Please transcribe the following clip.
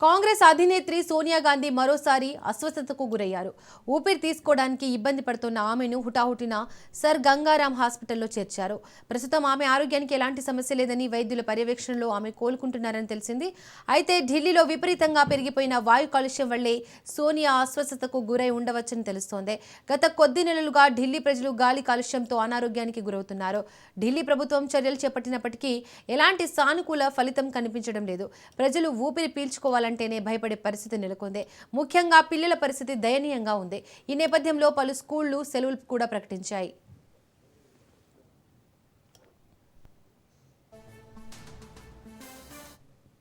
కాంగ్రెస్ అధినేత్రి సోనియా గాంధీ మరోసారి అస్వస్థతకు గురయ్యారు. ఊపిరి తీసుకోవడానికి ఇబ్బంది పడుతున్న ఆమెను హుటాహుటిన సర్ గంగారాం హాస్పిటల్లో చేర్చారు. ప్రస్తుతం ఆమె ఆరోగ్యానికి ఎలాంటి సమస్య లేదని, వైద్యుల పర్యవేక్షణలో ఆమె కోలుకుంటున్నారని తెలిసింది. అయితే ఢిల్లీలో విపరీతంగా పెరిగిపోయిన వాయు కాలుష్యం వల్లే సోనియా అస్వస్థతకు గురై ఉండవచ్చని తెలుస్తోంది. గత కొద్ది నెలలుగా ఢిల్లీ ప్రజలు గాలి కాలుష్యంతో అనారోగ్యానికి గురవుతున్నారు. ఢిల్లీ ప్రభుత్వం చర్యలు చేపట్టినప్పటికీ ఎలాంటి సానుకూల ఫలితం కనిపించడం లేదు. ప్రజలు ఊపిరి పీల్చుకోవాలంటేనే భయపడే పరిస్థితి నెలకొంది. ముఖ్యంగా పిల్లల పరిస్థితి దయనీయంగా ఉంది. ఈ నేపథ్యంలో పలు స్కూళ్లు సెలవులు కూడా ప్రకటించాయి.